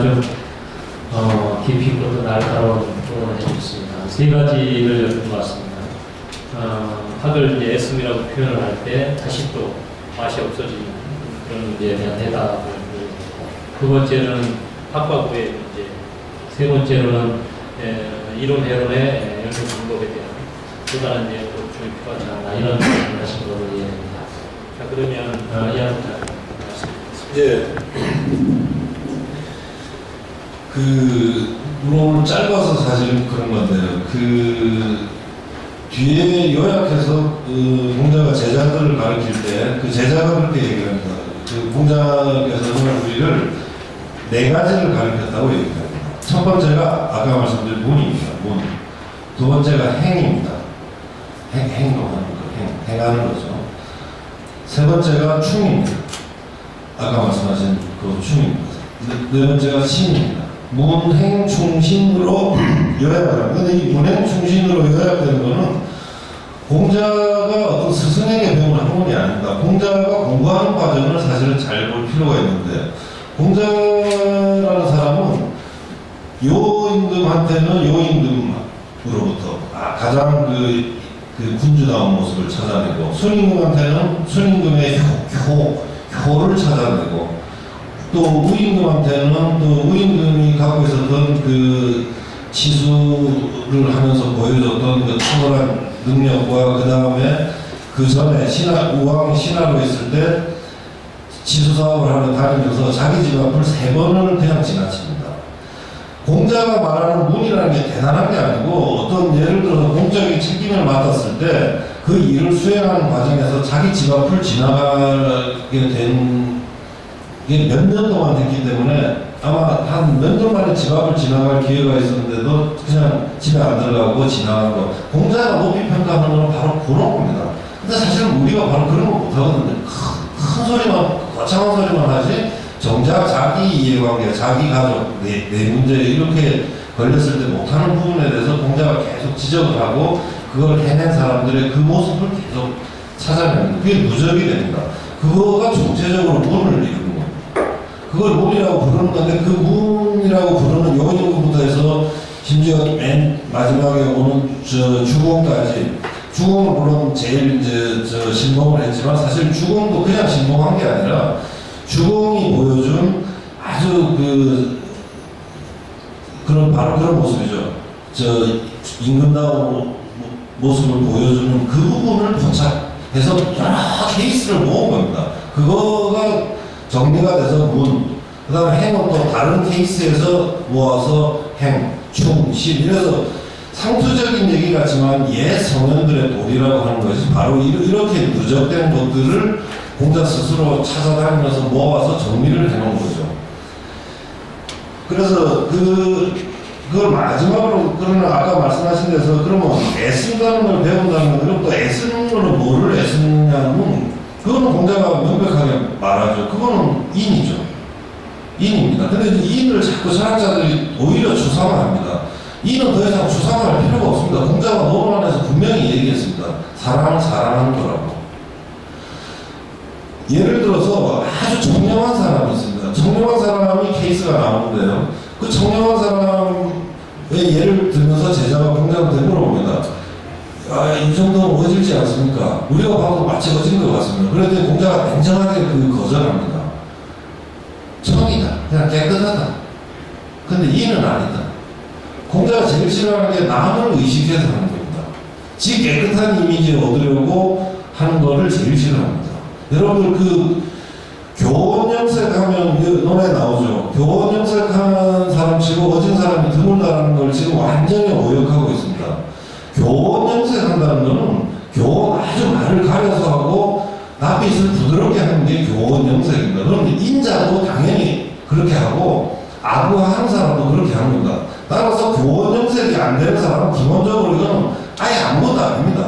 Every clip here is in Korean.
아주 깊이 있고 날카로운 조언을 해주셨습니다. 세 가지를 엿본 것 같습니다. 학을 이제 애씀이라고 표현을 할 때 다시 또 맛이 없어지는 그런 문제에 대한 대답을 드렸고, 두 번째는 학과 구의 문제, 세 번째로는 이론 회론의 연구 방법에 대한 또 다른 보충이 필요하지 않나 이런 말씀을 하신 걸로 이해됩니다. 자, 그러면 이하부터 말씀드리겠습니다. 예. 물론 짧아서 사실은 그런 건데요. 뒤에 요약해서 공자가 제자들을 가르칠 때 그 제자가 그렇게 얘기합니다. 공자께서는 우리를 네 가지를 가르쳤다고 얘기합니다. 첫 번째가 아까 말씀드린 문입니다. 문. 두 번째가 행입니다. 행동하는 거, 행하는 거죠. 세 번째가 충입니다. 아까 말씀하신 그 충입니다. 네 번째가 신입니다. 문행충신으로 요약을 합니다. 근데 이 문행충신으로 요약되는 거는 공자가 어떤 스승에게 배운 학문이 아닙니다. 공자가 공부하는 과정을 사실은 잘 볼 필요가 있는데, 공자라는 사람은 요임금한테는 요임금으로부터 가장 그 군주다운 모습을 찾아내고, 순임금한테는 순임금의 효를 찾아내고, 또 우임금한테는 또 우임금이 갖고 있었던 그 치수를 하면서 보여줬던 그 탁월한 능력과 그 다음에 그 전에 우왕이 신하로 있을 때 치수 사업을 하러 다니면서 자기 집 앞을 3번을 그냥 지나칩니다. 공자가 말하는 문이라는 게 대단한 게 아니고, 어떤 예를 들어서 공적인 책임을 맡았을 때 그 일을 수행하는 과정에서 자기 집 앞을 지나가게 된 이게 몇 년 동안 됐기 때문에 아마 한 몇 년 만에 집 앞을 지나갈 기회가 있었는데도 그냥 집에 안 들어가고 지나간 거. 공자가 높이 평가하는 건 바로 그런 겁니다. 근데 사실은 우리가 바로 그런 거 못하거든요. 큰 소리만, 거창한 소리만 하지, 정작 자기 이해관계, 자기 가족, 내 문제 이렇게 걸렸을 때 못하는 부분에 대해서 공자가 계속 지적을 하고 그걸 해낸 사람들의 그 모습을 계속 찾아냅니다. 그게 누적이 됩니다. 그거가 총체적으로 문을 이루는 겁니다. 그걸 문이라고 부르는 건데, 그 문이라고 부르는 요인부터 해서 심지어 맨 마지막에 오는 주공까지, 주공은 물론 제일 신봉을 했지만 사실 주공도 그냥 신봉한 게 아니라 주공이 보여준 아주 바로 그런 모습이죠. 임금다운 모습을 보여주는 그 부분을 포착해서 여러 케이스를 모은 겁니다. 그거가 정리가 돼서 문, 그 다음에 행은 또 다른 케이스에서 모아서 행, 충, 신, 이래서 상투적인 얘기 같지만 옛 성현들의 도리라고 하는 것이 바로 이렇게 누적된 것들을 공자 스스로 찾아다니면서 모아서 정리를 해놓은 거죠. 그래서 그걸 마지막으로, 그러나 아까 말씀하신 데서 그러면 애쓴다는 걸 배운다는 건, 그럼 또 애쓰는 거는 뭐를 애쓰느냐는, 그거는 공자가 명백하게 말하죠. 그거는 인이죠. 인입니다. 근데 인을 자꾸 철학자들이 오히려 추상화합니다. 인은 더 이상 추상화할 필요가 없습니다. 공자가 논문 안에서 분명히 얘기했습니다. 사랑은 사랑하는 거라고. 예를 들어서 아주 청렴한 사람이 있습니다. 청렴한 사람이 케이스가 나오는데요. 그 청렴한 사람의 예를 들면서 제자가 공자한테 물어봅니다. 이 정도는 어질지 않습니까? 우리가 봐도 마치 어진 것 같습니다. 그런데 공자가 냉정하게 거절합니다. 청이다. 그냥 깨끗하다. 근데 이는 아니다. 공자가 제일 싫어하는 게 남을 의식해서 하는 겁니다. 지 깨끗한 이미지를 얻으려고 하는 거를 제일 싫어합니다. 여러분들 교원 염색하면 논에 나오죠. 교원 염색하는 사람 치고 어진 사람이 드물다는 걸 지금 완전히 오역하고 있습니다. 교원 염색한다는 거는 교원 아주 말을 가려서 하고 낯빛을 부드럽게 하는 게 교원 염색입니다. 그럼 인자도 당연히 그렇게 하고 아부하는 사람도 그렇게 하는 겁니다. 따라서 교원 염색이 안 되는 사람은 기본적으로 이건 아예 아무것도 아닙니다.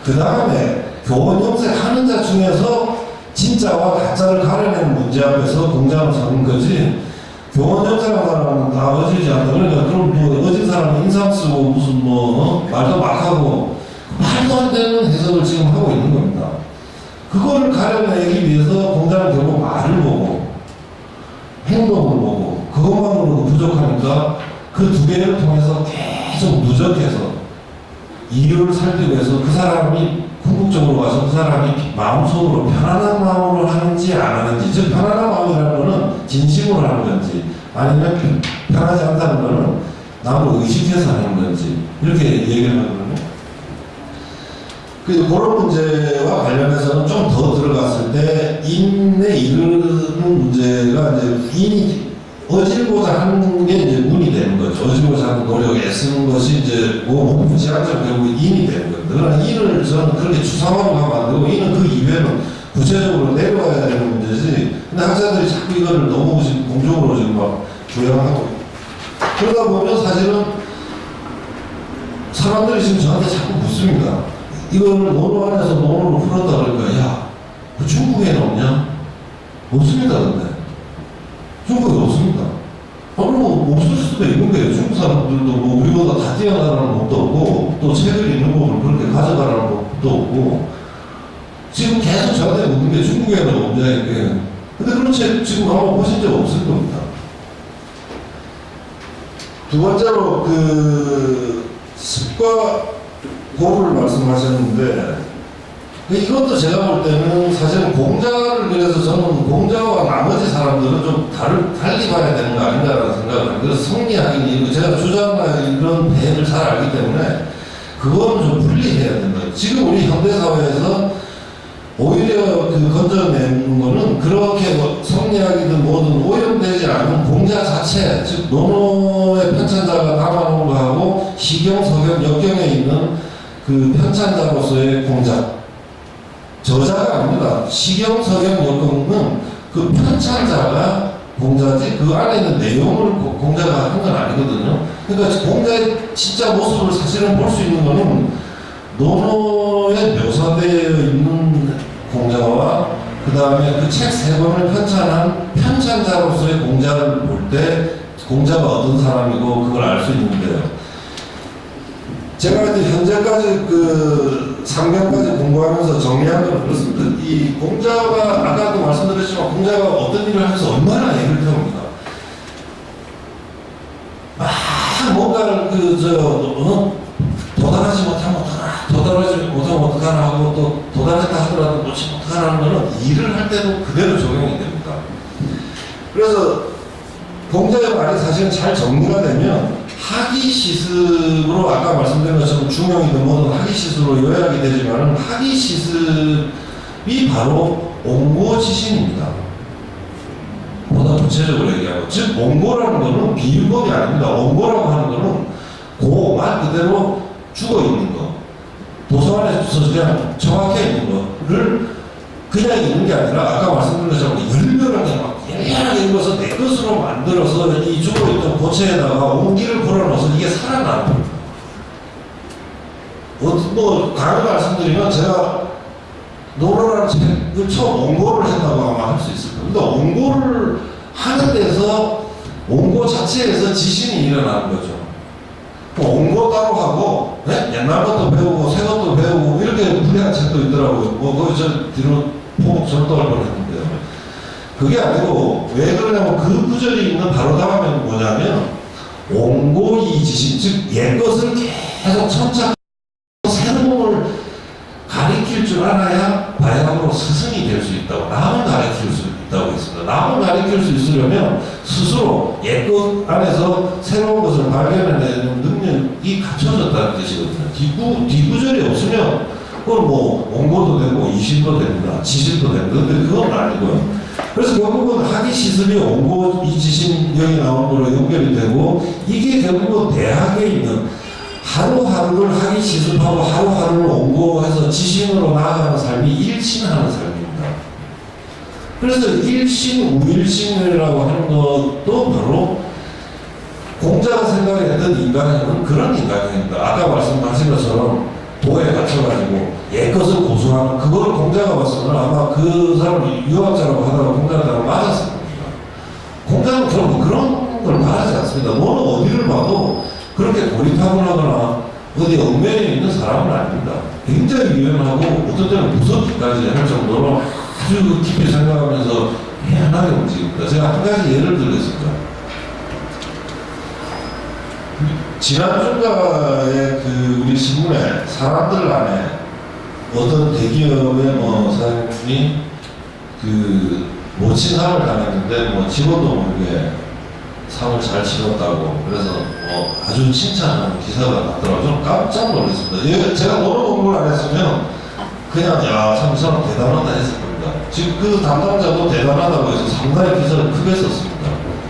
그 다음에 교원 염색하는 자 중에서 진짜와 가짜를 가려내는 문제 앞에서 공자는 서는 거지, 교원 염색한 사람은 다 어지지 않다. 그러니까 그럼 어진 사람은 인상 쓰고 무슨 말도 막 하고 말도 안 되는 해석을 지금 하고 있는 겁니다. 그거를 가려내기 위해서 공자는 결국 말을 보고 행동을 보고 그것만 보니까 그 두 개를 통해서 계속 누적해서 이유를 살피고 해서 그 사람이 궁극적으로 가서 그 사람이 마음속으로 편안한 마음으로 하는지 안 하는지, 즉 편안한 마음이라는 거는 진심으로 하는 건지 아니면 편하지 않다는 거는 남을 의식해서 하는 건지 이렇게 얘기를 하거든요. 그런 문제와 관련해서는 좀 더 들어갔을 때 인에 이르는 문제가 이제 인이 어질고자 하는 게 이제 문이 되는 거죠. 어질고자 하는 노력에 애쓰는 것이 이제 목표 지향점 결국 인이 되는 겁니다. 그러나 인을 저는 그렇게 추상화로 가면 안 되고 인은 그 이외에는 구체적으로 내려가야 되는 문제지. 근데 학자들이 자꾸 이거를 너무 지금 공적으로 지금 막 조장하고 그러다 보면 사실은 사람들이 지금 저한테 자꾸 묻습니다. 이거를 논어 안에서 논어로 풀었다 그러니까 야, 그 중국에는 없냐? 없습니다. 근데 중국에 없습니다. 그럼 없을 수도 있는 거예요. 중국 사람들도 뭐 우리보다 다 뛰어나라는 법도 없고 또 책을 읽는 법을 그렇게 가져가라는 법도 없고 지금 계속 저한테 묻는 게 중국에는 없냐 이게. 근데 그런 책 지금 아마 보신 적 없을 겁니다. 두 번째로 그 습과 고를 말씀하셨는데 이것도 제가 볼 때는 사실은 공자를 그래서 저는 공자와 나머지 사람들은 좀 달리 봐야 되는 거 아닌가라는 생각을 합니다. 그래서 성리학이 제가 주장이나 이런 배를 잘 알기 때문에 그거는 좀 분리해야 된다. 지금 우리 현대사회에서 오히려 그 건져내는 거는 그렇게 뭐 성리학이든 뭐든 오염되지 않은 공자 자체, 즉 논어의 편찬자가 담아놓은 거하고 시경, 서경, 역경에 있는 그 편찬자로서의 공자, 저자가 아닙니다. 시경, 서경, 역경은 그 편찬자가 공자지 그 안에 있는 내용을 공자가 한 건 아니거든요. 그러니까 공자의 진짜 모습을 사실은 볼 수 있는 거는 논어에 묘사되어 있는 공자와 그 다음에 그 책 세 권을 편찬한 편찬자로서의 공자를 볼 때 공자가 어떤 사람이고 그걸 알 수 있는데요. 제가 이제 현재까지 그 3년까지 공부하면서 정리한 건 그렇습니다. 이 공자가 아까도 말씀드렸지만 공자가 어떤 일을 하면서 얼마나 애를 태웁니다. 뭔가를 도달하지 못하면 어떡하나, 도달하지 못하면 어떡하나 하고 또 도달했다 하더라도 놓지 못하는 거는 일을 할 때도 그대로 적용이 됩니다. 그래서 공자의 말이 사실은 잘 정리가 되면 학이시습으로 아까 말씀드린 것처럼 중용이든 뭐든 학이시습으로 요약이 되지만 학이시습이 바로 옹고지신입니다. 보다 구체적으로 얘기하고 즉 옹고라는 것은 비유법이 아닙니다. 옹고라고 하는 것은 말 그대로 죽어있는 거 도서관에서 그냥 정확해 있는 거를 그냥 읽는 게 아니라 아까 말씀드린 것처럼 열렬하게 읽어서 내 것으로 만들어서 이 죽어있던 고체에다가 온기를 불어넣어서 이게 살아나는 겁니다. 뭐 다른 말씀드리면 제가 논어라는 책을 처음 옹고를 했다고 아마 할 수 있을 겁니다. 옹고를 하는 데서 옹고 자체에서 지신이 일어나는 거죠. 옹고 따로 하고 옛날 것도 배우고 새 것도 배우고 이렇게 분야한 책도 있더라고요. 거기 저 뒤로 포목 절도할 뻔했는데요. 그게 아니고 왜 그러냐면 그 구절이 있는 바로 다음에 뭐냐면 옹고이지신, 즉 옛것을 계속 천착 새로운 걸 가리킬 줄 알아야 바야흐로 스승이 될 수 있다고, 남을 가리킬 수 있다고 했습니다. 남을 가리킬 수 있으려면 스스로 옛것 안에서 새로운 것을 발견해내는 능력이 갖춰졌다는 뜻이거든요. 뒷구절이 없으면 그건 뭐 옹고도 되고 이신도 됩니다. 지신도 됩니다. 근데 그건 아니고요. 그래서 결국은 학이시습이 옹고 이지신 여기 나오는 거로 연결이 되고 이게 결국은 대학에 있는 하루하루를 학이시습하고 하루하루를 옹고해서 지신으로 나아가는 삶이 일신하는 삶입니다. 그래서 일신, 우일신이라고 하는 것도 바로 공자가 생각했던 인간형은 그런 인간형입니다. 아까 말씀하신 것처럼 도에 갇혀가지고 옛것을 고수하는 그걸 공자가 봤으면 아마 그 사람이 유학자라고 하다가 공자한테 맞았을 겁니다. 공자는 결국 그런 걸 말하지 않습니다. 너는 어디를 봐도 그렇게 고리타분하거나 어디 얽매여 있는 사람은 아닙니다. 굉장히 유연하고 어떤 때는 무섭기까지 할 정도로 아주 깊이 생각하면서 희한하게 움직입니다. 제가 한 가지 예를 들겠습니다. 지난주가의 그 우리 신문에 사람들 안에 어떤 대기업의 뭐 사장님이 그 모친상을 당했는데 뭐 직원도 모르게 상을 잘 치렀다고 그래서 뭐 아주 칭찬하는 기사가 났더라고요. 저는 깜짝 놀랐습니다. 제가 노래 공부를 안 했으면 그냥 야참 이 사람 대단하다 했을 겁니다. 지금 그 담당자도 대단하다고 해서 상당히 기사를 크게 썼습니다.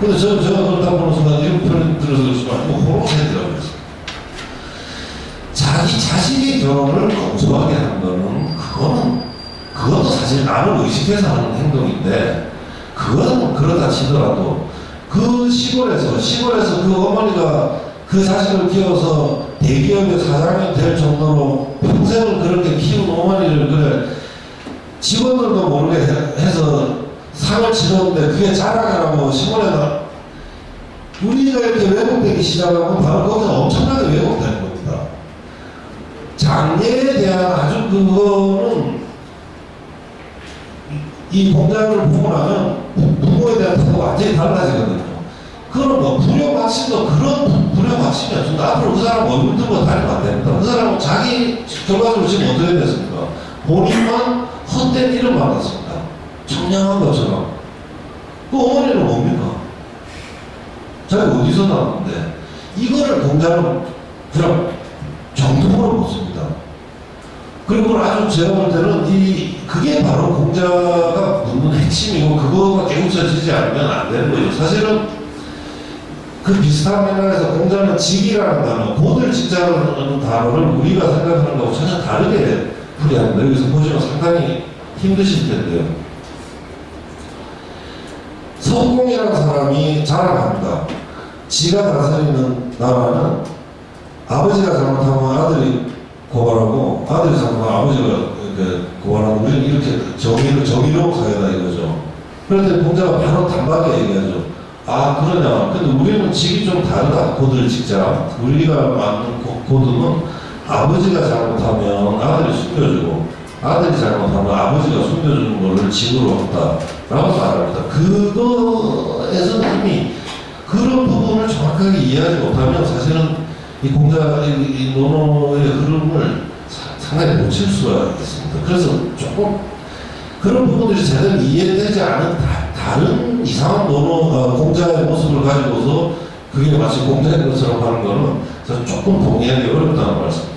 근데 제가 그걸 딱 보는 순간 이런 표현 들어서 그렇지만 이거 호로새끼라고 했어요. 자기 자식의 결혼을 검소하게 하는 거는 그것도 사실 나를 의식해서 하는 행동인데 그건 그러다 치더라도 그 시골에서 그 어머니가 그 자식을 키워서 대기업의 사장이 될 정도로 평생을 그렇게 키운 어머니를 그래 직원들도 모르게 해서 상을 치렀는데 그게 자랑이라고 신문에다 우리가 이렇게 왜곡되기 시작하면 바로 거기서 엄청나게 왜곡되는 겁니다. 장래에 대한 아주 그거는 이 공장을 보고 나면 부모에 대한 태도가 완전히 달라지거든요. 그런 뭐 불효박심도 그런 불효박심이었습니다. 앞으로 그 사람 얼굴 들고 다니면 안 됩니다. 그 사람은 자기 결과적으로 지금 어떻게 됐습니까? 본인만 헛된 일을 만났습니다. 청량한 것처럼. 그 어머니는 뭡니까? 자기 어디서 나왔는데 이거를 공장은 그냥 정통으로 묻습니다. 그리고 아주 제가 볼 때는 그게 바로 공자가 묻는 핵심이고 그거가 깨우쳐지지 않으면 안 되는 거죠. 사실은 그 비슷한 맥락에서 공자는 직이라는 단어, 본을 직자라는 단어를 우리가 생각하는 거하고 전혀 다르게 풀이합니다. 여기서 보시면 상당히 힘드실 텐데요. 성공이라는 사람이 자랑합니다. 지가 다스리는 나라는 아버지가 잘못하면 아들이 고발하고 아들이 잘못하면 아버지가 고발하고 우리는 이렇게 정의로 가야다 이거죠. 그런데 공자가 바로 단박에 얘기하죠. 아 그러냐. 근데 우리는 직이 좀 다르다. 고들 직자. 우리가 만든 고등은 아버지가 잘못하면 아들이 숨겨주고 아들이 잘못하면 아버지가 숨겨주는 거를 직으로 한다라고 말합니다. 그거에서 이미 그런 부분을 정확하게 이해하지 못하면 사실은 이 공자, 이 논어의 흐름을 상당히 놓칠 수가 있습니다. 그래서 조금 그런 부분들이 제대로 이해되지 않은 다른 이상한 공자의 모습을 가지고서 그게 마치 공자인 것처럼 하는 거는 저는 조금 동의하기 어렵다는 말씀.